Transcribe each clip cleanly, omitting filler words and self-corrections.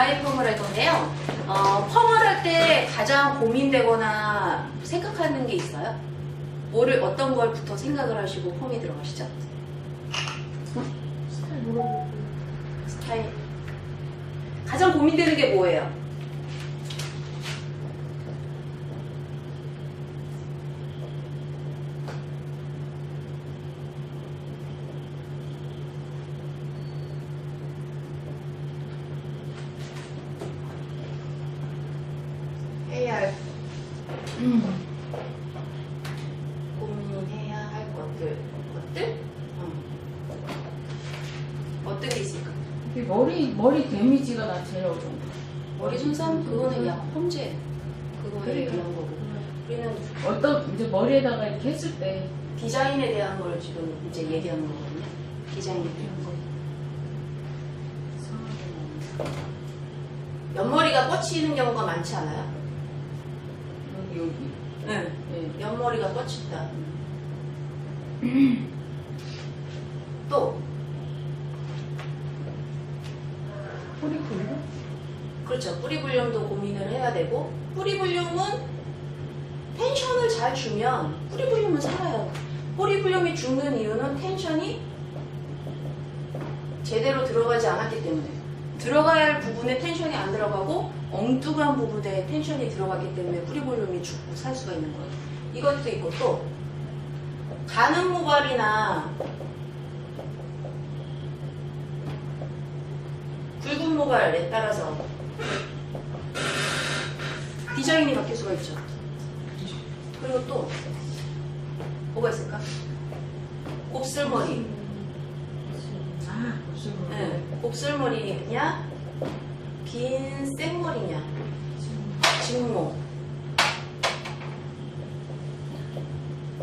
대가리 펌을 할 건데요. 펌을 할 때 가장 고민되거나 생각하는 게 있어요? 어떤 걸부터 생각을 하시고 펌이 들어가시죠? 스타일 물어보고. 스타일. 가장 고민되는 게 뭐예요? 해야 할 고민해야 할 것들 어떤 게 있을까? 머리 데미지가 나 제일 어려운 거. 머리 손상 그거는 약 펌제 그거 그래요. 얘기한 거고 우리는 어떤 이제 머리에다가 이렇게 했을 때 디자인에 대한 걸 지금 이제 얘기하는 거거든요. 디자인에 대한 거. 옆머리가 뻗치는 경우가 많지 않아요? 여기. 네. 네. 옆머리가 뻗친다. 또 허리 굴려? 그렇죠. 뿌리 볼륨도 고민을 해야 되고 뿌리 볼륨은 텐션을 잘 주면 뿌리 볼륨은 살아요. 뿌리 볼륨이 죽는 이유는 텐션이 제대로 들어가지 않았기 때문에 들어가야 할 부분에 텐션이 안 들어가고 엉뚱한 부분에 텐션이 들어가기 때문에 뿌리 볼륨이 죽고 살 수가 있는 거예요. 이것도 있고 또 가는 모발이나 굵은 모발에 따라서 디자인이 바뀔 수가 있죠. 그리고 또 뭐가 있을까? 곱슬머리. 곱슬머리. 네, 곱슬머리냐 긴 생머리냐 직모.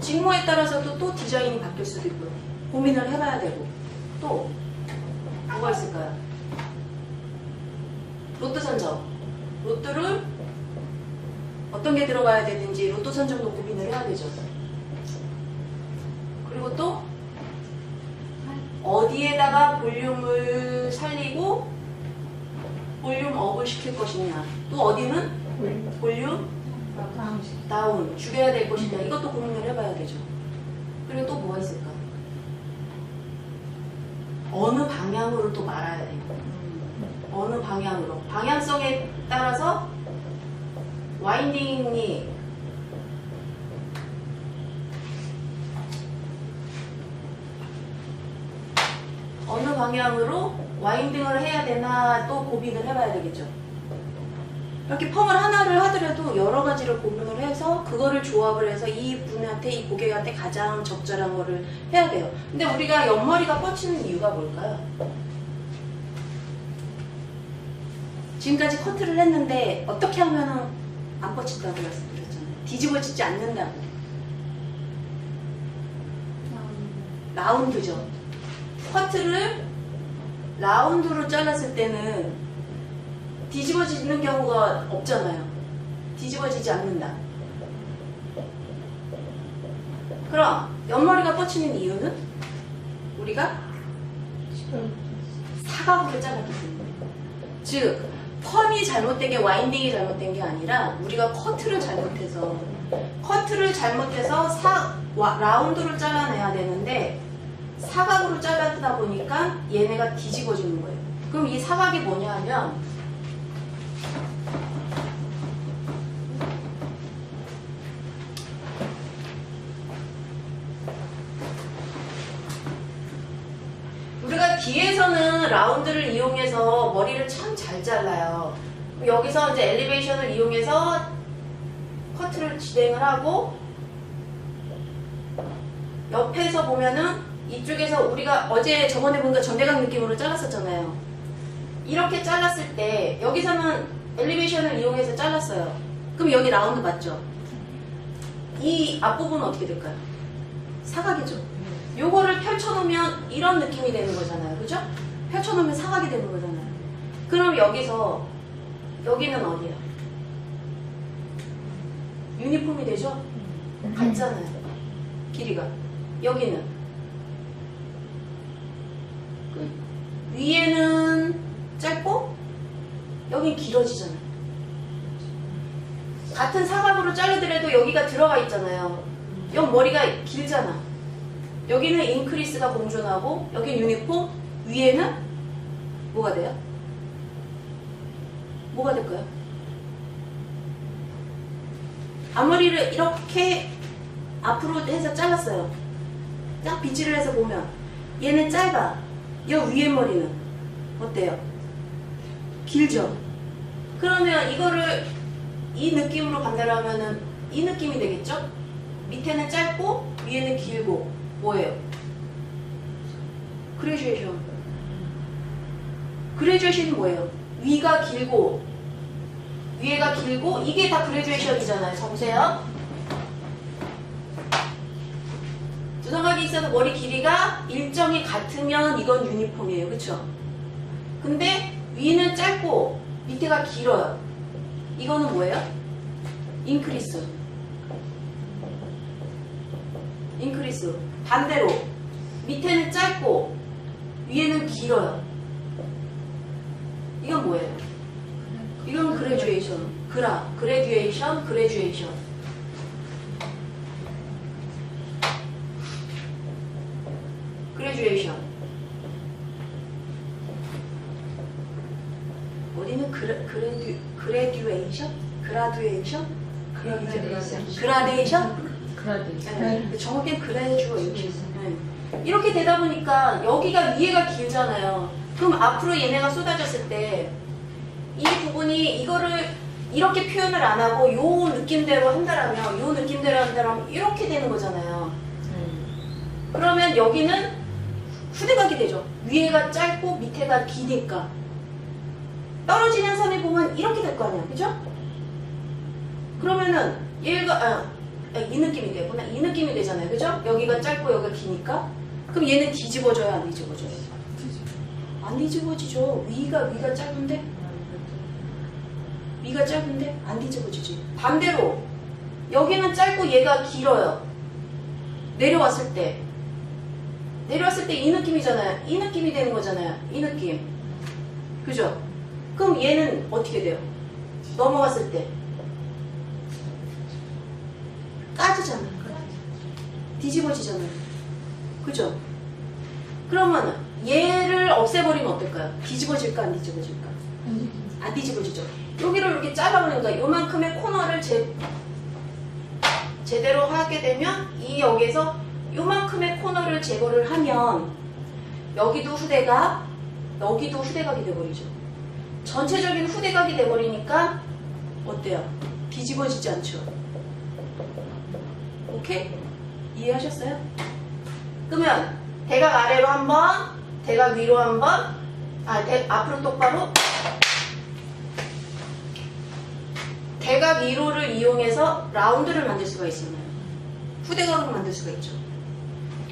직모에 따라서도 또 디자인이 바뀔 수도 있고요. 고민을 해봐야 되고 또 뭐가 있을까요? 로또 선정. 로또를 어떤 게 들어가야 되는지 로또 선정도 고민을 해야 되죠. 그리고 또 어디에다가 볼륨을 살리고 볼륨 업을 시킬 것이냐. 또 어디는 볼륨 다운 죽여야 될 것이냐. 이것도 고민을 해봐야 되죠. 그리고 또 뭐가 있을까? 어느 방향으로 또 말아야 되고 어느 방향으로 방향성에 따라서 와인딩이 어느 방향으로 와인딩을 해야 되나 또 고민을 해봐야 되겠죠. 이렇게 펌을 하나를 하더라도 여러 가지를 고민을 해서 그거를 조합을 해서 이 분한테 이 고객한테 가장 적절한 거를 해야 돼요. 근데 우리가 옆머리가 뻗치는 이유가 뭘까요? 지금까지 커트를 했는데 어떻게 하면 안 뻗친다고 말씀드렸잖아요. 뒤집어지지 않는다고. 라운드죠. 커트를 라운드로 잘랐을 때는 뒤집어지는 경우가 없잖아요. 뒤집어지지 않는다. 그럼 옆머리가 뻗치는 이유는 우리가 사각으로 잘랐기 때문에. 즉 펌이 잘못된 게 와인딩이 잘못된 게 아니라 우리가 커트를 잘못해서 라운드를 잘라내야 되는데 사각으로 잘라다 보니까 얘네가 뒤집어지는 거예요. 그럼 이 사각이 뭐냐 하면 우리가 뒤에서는 라운드를 이용해서 머리를 참 잘 잘라요. 여기서 이제 엘리베이션을 이용해서 커트를 진행을 하고 옆에서 보면은 이쪽에서 우리가 저번에 보니까 전대각 느낌으로 잘랐었잖아요. 이렇게 잘랐을 때 여기서는 엘리베이션을 이용해서 잘랐어요. 그럼 여기 라운드 맞죠? 이 앞부분은 어떻게 될까요? 사각이죠. 요거를 펼쳐놓으면 이런 느낌이 되는 거잖아요. 그죠? 펼쳐놓으면 사각이 되는 거잖아요. 그럼 여기는 어디야? 유니폼이 되죠? 같잖아요. 길이가. 여기는 위에는 짧고 여기는 여긴 길어지잖아요. 같은 사각으로 자르더라도 여기가 들어가 있잖아요. 여기 머리가 길잖아. 여기는 인크리스가 공존하고 여기는 유니폼, 위에는 뭐가 돼요? 뭐가 될까요? 앞머리를 이렇게 앞으로 해서 잘랐어요. 딱 빗질을 해서 보면 얘는 짧아. 이 위에 머리는 어때요? 길죠? 그러면 이거를 이 느낌으로 간다라면은 이 느낌이 되겠죠? 밑에는 짧고 위에는 길고 뭐예요? 그레듀에이션. 그레듀에이션이 뭐예요? 위가 길고 위에가 길고 이게 다 그레듀에이션이잖아요. 적으세요. 두성각이 있어도 머리 길이가 일정이 같으면 이건 유니폼이에요. 그쵸? 근데 위는 짧고 밑에가 길어요. 이거는 뭐예요? 인크리스. 인크리스. 반대로 밑에는 짧고 위에는 길어요. 이건 뭐예요? 이건 그레듀에이션. 그레듀에이션, 그레듀에이션. 그레듀에이션. 어디는 그레듀에이션? 그라듀에이션? 그라데이션? 네. 정확히 그레듀에이션. 네. 이렇게 되다 보니까 여기가 위에가 길잖아요. 그럼 앞으로 얘네가 쏟아졌을 때 이 부분이 이거를 이렇게 표현을 안 하고 요 느낌대로 한다라면 요 느낌대로 한다라면 이렇게 되는 거잖아요. 그러면 여기는 후대각이 되죠. 위에가 짧고 밑에가 기니까 떨어지는 선을 보면 이렇게 될 거 아니야. 그죠? 그러면은 얘가 이 느낌이 되구나. 이 느낌이 되잖아요. 그죠? 여기가 짧고 여기가 기니까 그럼 얘는 뒤집어져요? 안 뒤집어져요? 안 뒤집어지죠. 위가 짧은데? 위가 짧은데 안 뒤집어지지. 반대로 여기는 짧고 얘가 길어요. 내려왔을 때 이 느낌이잖아요. 이 느낌이 되는 거잖아요. 이 느낌. 그죠? 그럼 얘는 어떻게 돼요? 넘어갔을 때 까지잖아. 뒤집어지잖아요. 그죠? 그러면 얘를 없애버리면 어떨까요? 뒤집어질까 안 뒤집어질까? 안 뒤집어지죠. 여기를 이렇게 잘라버리니까 요만큼의 코너를 제대로 하게 되면 이 여기에서 요만큼의 코너를 제거를 하면 여기도 후대각, 여기도 후대각이 돼버리죠. 전체적인 후대각이 돼버리니까 어때요? 뒤집어지지 않죠? 오케이? 이해하셨어요? 그러면 대각 아래로 한번, 대각 위로 한번, 앞으로 똑바로. 대각 1호를 이용해서 라운드를 만들 수가 있어요. 후대각을 만들 수가 있죠.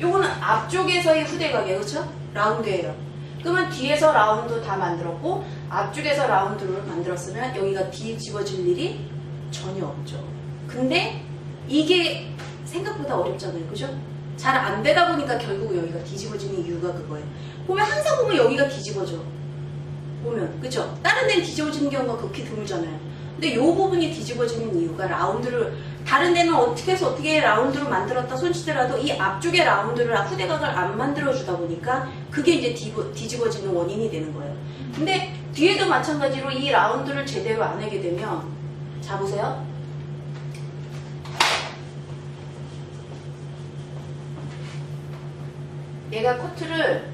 요거는 앞쪽에서의 후대각이에요. 그렇죠? 라운드예요. 그러면 뒤에서 라운드 다 만들었고 앞쪽에서 라운드를 만들었으면 여기가 뒤집어질 일이 전혀 없죠. 근데 이게 생각보다 어렵잖아요. 그죠? 잘 안 되다 보니까 결국 여기가 뒤집어지는 이유가 그거예요. 보면 항상 보면 여기가 뒤집어져. 보면 그죠? 다른 데는 뒤집어지는 경우가 그렇게 드물잖아요. 근데 이 부분이 뒤집어지는 이유가 라운드를 다른 데는 어떻게 해서 어떻게 라운드를 만들었다 손치더라도 이 앞쪽에 라운드를 후대각을 안 만들어주다 보니까 그게 이제 뒤집어지는 원인이 되는 거예요. 근데 뒤에도 마찬가지로 이 라운드를 제대로 안 하게 되면 자 보세요. 얘가 커트를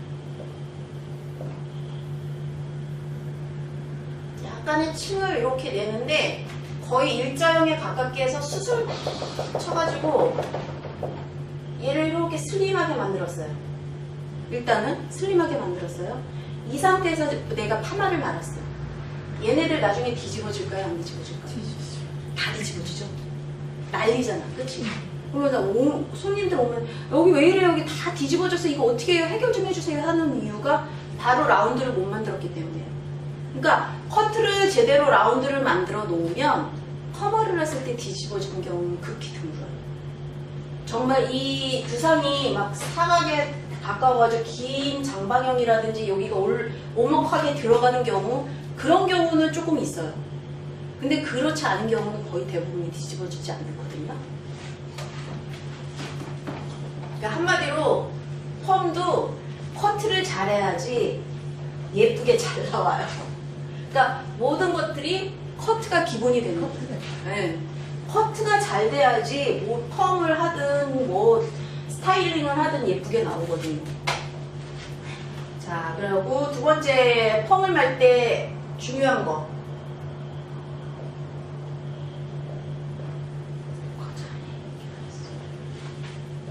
약간의 층을 이렇게 내는데 거의 일자형에 가깝게 해서 수술 쳐가지고 얘를 이렇게 슬림하게 만들었어요. 일단은 슬림하게 만들었어요. 이 상태에서 내가 파마를 말았어. 얘네들 나중에 뒤집어질까요? 안 뒤집어질까요? 다 뒤집어지죠. 난리잖아. 그치? 그러면서 손님들 오면 여기 왜 이래 여기 다 뒤집어져서 이거 어떻게 해요? 해결 좀 해주세요 하는 이유가 바로 라운드를 못 만들었기 때문이에요. 그러니까 커트를 제대로 라운드를 만들어 놓으면 커버를 했을 때 뒤집어지는 경우는 극히 드물어요. 정말 이 두상이 막 사각에 가까워가지고 긴 장방형이라든지 여기가 오목하게 들어가는 경우 그런 경우는 조금 있어요. 근데 그렇지 않은 경우는 거의 대부분이 뒤집어지지 않거든요. 그러니까 한마디로 펌도 커트를 잘해야지 예쁘게 잘 나와요. 그러니까 모든 것들이 커트가 기본이 되는 거예요. 네. 커트가 잘 돼야지 뭐 펌을 하든 뭐 스타일링을 하든 예쁘게 나오거든요. 자, 그리고 두 번째 펌을 말 때 중요한 거.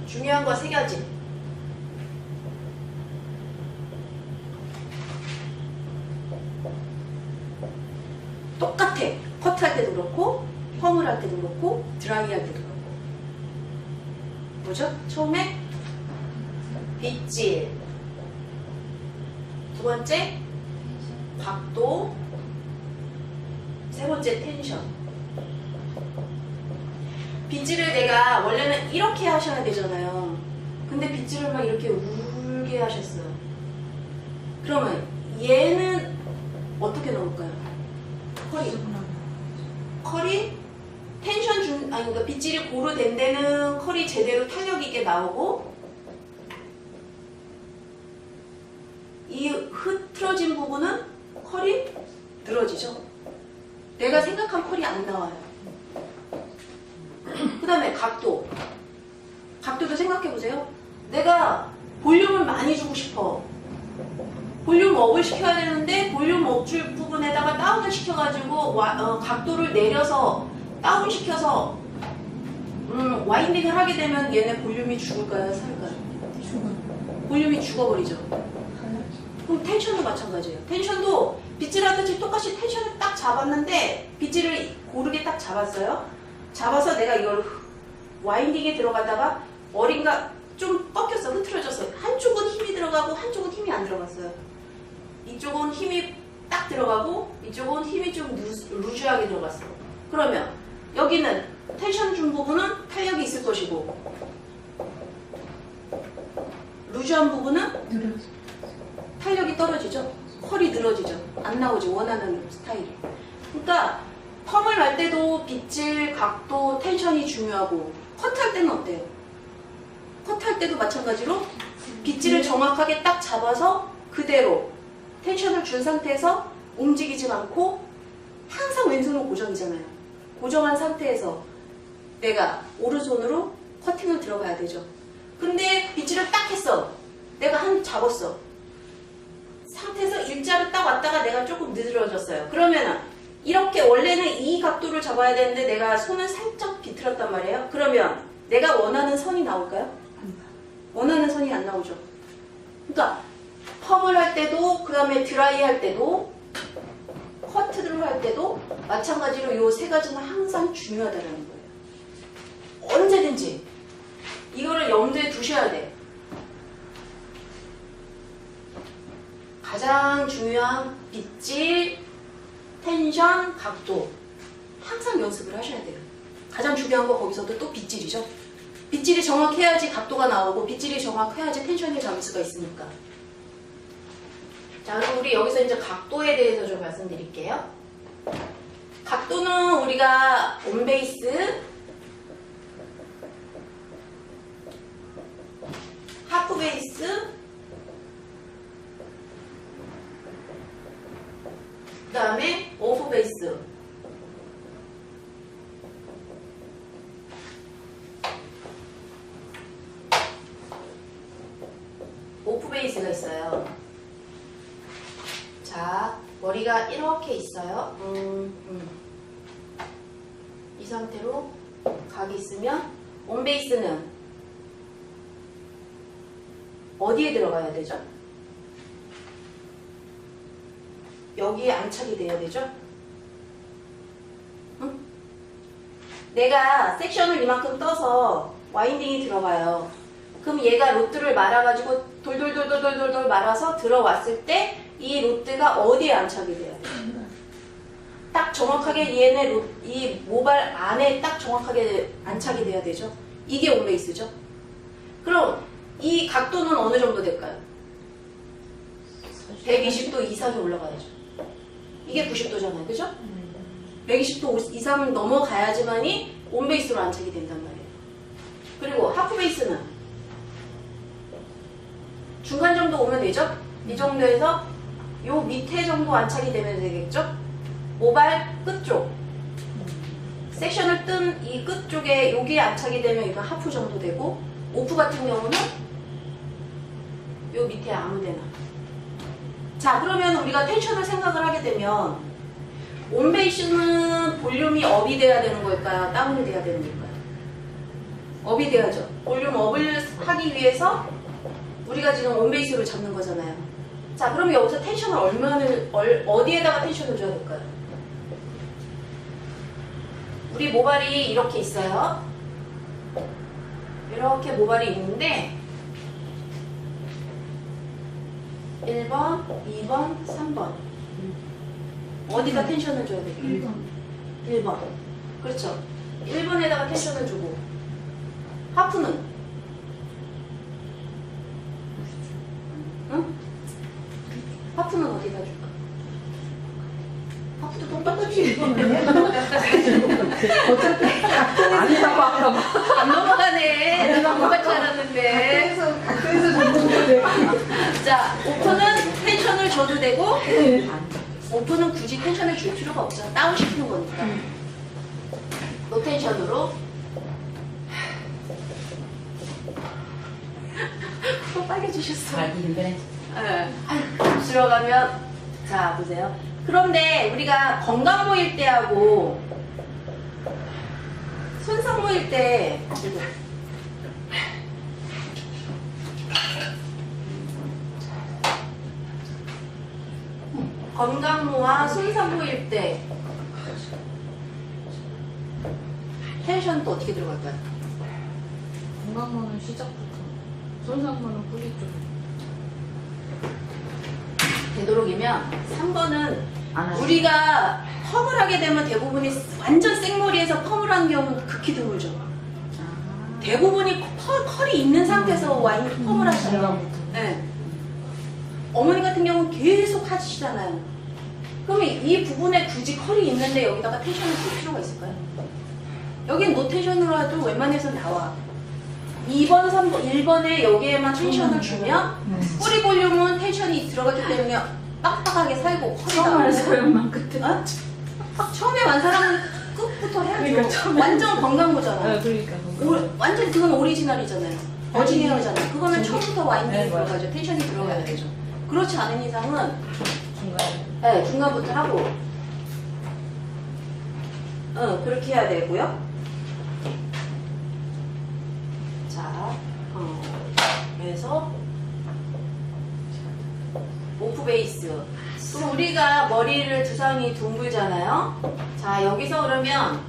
중요한 거 3가지. 똑같아. 커트할 때도 그렇고 펌을 할 때도 그렇고 드라이 할 때도 그렇고. 뭐죠? 처음에 빗질, 두 번째 각도, 세 번째 텐션. 빗질을 내가 원래는 이렇게 하셔야 되잖아요. 근데 빗질을 막 이렇게 울게 하셨어요. 그러면 얘는 어떻게 넣을까요? 컬이 텐션 아니 그러니까 빗질이 고루 된 데는 컬이 제대로 탄력 있게 나오고, 이 흐트러진 부분은 컬이 늘어지죠. 내가 생각한 컬이 안 나와요. 그 다음에 각도도 생각해보세요. 내가 볼륨을 많이 주고 싶어. 볼륨 업을 시켜야 되는데 볼륨 업 줄 부분에다가 다운을 시켜가지고 각도를 내려서 다운 시켜서 와인딩을 하게 되면 얘네 볼륨이 죽을까요? 살까요? 볼륨이 죽어버리죠. 그럼 텐션도 마찬가지예요. 텐션도 빗질하듯이 똑같이 텐션을 딱 잡았는데 빗질을 고르게 딱 잡았어요. 잡아서 내가 이걸 와인딩에 들어가다가 머리가 좀 꺾였어. 흐트러졌어. 한쪽은 힘이 들어가고 한쪽은 힘이 안 들어갔어요. 이쪽은 힘이 딱 들어가고 이쪽은 힘이 좀 루즈하게 들어갔어. 그러면 여기는 텐션 준 부분은 탄력이 있을 것이고 루즈한 부분은 탄력이 떨어지죠. 컬이 늘어지죠. 안 나오지. 원하는 스타일이. 그러니까 펌을 할 때도 빗질, 각도, 텐션이 중요하고, 커트할 때는 어때요? 커트할 때도 마찬가지로 빗질을 정확하게 딱 잡아서 그대로 텐션을 준 상태에서 움직이지 않고, 항상 왼손은 고정이잖아요. 고정한 상태에서 내가 오른손으로 커팅을 들어가야 되죠. 근데 빗질을 딱 했어. 내가 한 잡았어. 상태에서 일자로 딱 왔다가 내가 조금 늘어졌어요. 그러면은 이렇게 원래는 이 각도를 잡아야 되는데 내가 손을 살짝 비틀었단 말이에요. 그러면 내가 원하는 선이 나올까요? 원하는 선이 안 나오죠. 그러니까 펌을 할 때도, 그 다음에 드라이 할 때도, 커트를 할 때도 마찬가지로 이 3가지는 항상 중요하다는 거예요. 언제든지 이거를 염두에 두셔야 돼. 가장 중요한 빗질, 텐션, 각도 항상 연습을 하셔야 돼요. 가장 중요한 거 거기서도 또 빗질이죠. 빗질이 정확해야지 각도가 나오고 빗질이 정확해야지 텐션을 잡을 수가 있으니까. 자, 그럼 우리 여기서 이제 각도에 대해서 좀 말씀드릴게요. 각도는 우리가 온베이스, 하프베이스, 그 다음에 오프베이스, 오프베이스가 있어요. 자, 머리가 이렇게 있어요. 이 상태로 각이 있으면 온베이스는 어디에 들어가야 되죠? 여기에 안착이 돼야 되죠? 응? 내가 섹션을 이만큼 떠서 와인딩이 들어가요. 그럼 얘가 로트를 말아가지고 돌돌돌돌돌돌 말아서 들어왔을 때 이 로트가 어디에 안착이 돼야 돼요? 딱 정확하게 얘네 이 모발 안에 딱 정확하게 안착이 돼야 되죠? 이게 온베이스죠? 그럼 이 각도는 어느 정도 될까요? 120도 이상이 올라가야죠. 이게 90도잖아요. 그죠? 120도 이상 넘어가야지만이 온베이스로 안착이 된단 말이에요. 그리고 하프베이스는 중간 정도 오면 되죠? 이 정도에서 요 밑에 정도 안착이 되면 되겠죠? 모발 끝쪽 섹션을 뜬 이 끝쪽에 여기에 안착이 되면 이건 하프 정도 되고, 오프 같은 경우는 요 밑에 아무데나. 자, 그러면 우리가 텐션을 생각을 하게 되면 온베이스는 볼륨이 업이 돼야 되는 걸까요? 다운이 돼야 되는 걸까요? 업이 돼야죠. 볼륨 업을 하기 위해서 우리가 지금 온베이스로 잡는 거잖아요. 자, 그럼 여기서 텐션을 어디에다가 텐션을 줘야 될까요? 우리 모발이 이렇게 있어요. 이렇게 모발이 있는데 1번, 2번, 3번 어디다 텐션을 줘야 될까요? 1번. 그렇죠. 1번에다가 텐션을 주고, 하프는? 응? 하프는 어디다 줄까? 하프도 똑같이 아니라고 아까 막. 안 넘어가네. 내가 똑같이 알았는데. 그래서 줬는데. 자, 오픈은 텐션을 줘도 되고, 오픈은 굳이 텐션을 줄 필요가 없잖아. 다운시키는 거니까. 노 텐션으로. 또 빨개지셨어. 자기인데. 들어가면, 자, 보세요. 그런데 우리가 건강 모일 때하고 손상 모일 때, 그리고 건강모와 손상모일 때 텐션도 어떻게 들어갈까요? 건강모는 시작부터, 손상모는 뿌리 쪽. 되도록이면 3번은 안 하죠. 우리가 펌을 하게 되면 대부분이 완전 생머리에서 펌을 하는 경우는 극히 드물죠. 대부분이 컬이 있는 상태에서 와인 펌을 하시죠. 네. 어머니 같은 경우는 계속 하시잖아요. 그러면 이 부분에 굳이 컬이 있는데 여기다가 텐션을 줄 필요가 있을까요? 여긴 노 텐션으로 해도 웬만해서 나와. 2번, 3번, 1번에 여기에만 텐션을 주면 뿌리 볼륨은 텐션이 들어갔기 때문에 빡빡하게 살고 컬이 처음 나오고. 사람만 끝에. 어? 처음에 완 사람은 끝부터 해야죠. 그러니까 처음에. 완전 건강모잖아. 그러니까. 완전 그건 오리지널이잖아요. 어지니어잖아요. 그거는 저기- 처음부터 와인딩이 네, 맞아요. 들어가죠. 텐션이 들어가야 네. 되죠. 그렇지 않은 이상은 중간에. 네, 중간부터 하고 그렇게 해야 되고요. 자, 그래서 오프 베이스. 그럼 우리가 머리를 두상이 둥글잖아요. 자, 여기서 그러면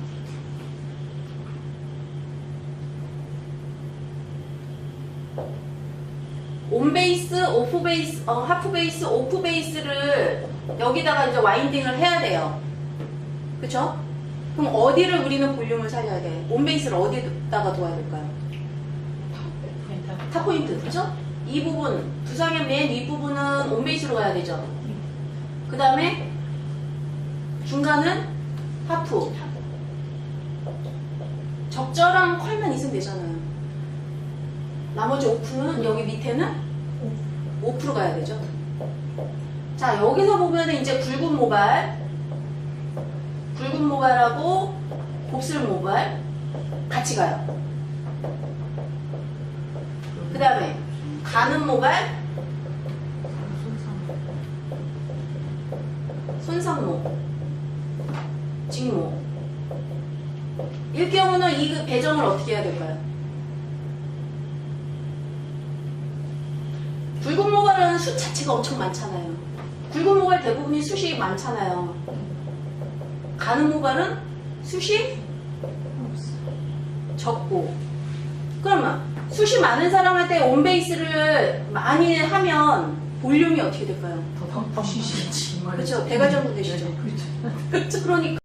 온 베이스, 오프 베이스, 하프 베이스, 오프 베이스를 여기다가 이제 와인딩을 해야 돼요. 그쵸? 그럼 어디를 우리는 볼륨을 살려야 돼? 온 베이스를 어디다가 둬야 될까요? 탑 포인트, 그죠? 이 부분, 두상의 맨 윗부분은 온 베이스로 가야 되죠. 그 다음에 중간은 하프. 적절한 컬만 있으면 되잖아요. 나머지 오프는 여기 밑에는 오프로 가야 되죠. 자, 여기서 보면은 이제 굵은 모발하고 곱슬 모발 같이 가요. 그 다음에 가는 모발, 손상모, 직모. 이 경우는 이 배정을 어떻게 해야 될까요? 굵은 모발은 숱 자체가 엄청 많잖아요. 굵은 모발 대부분이 숱이 많잖아요. 가는 모발은 숱이 적고. 그러면 숱이 많은 사람한테 온 베이스를 많이 하면 볼륨이 어떻게 될까요? 더 쉬시지. 그렇죠. 배가 정도 되시죠. 그렇죠. 그러니까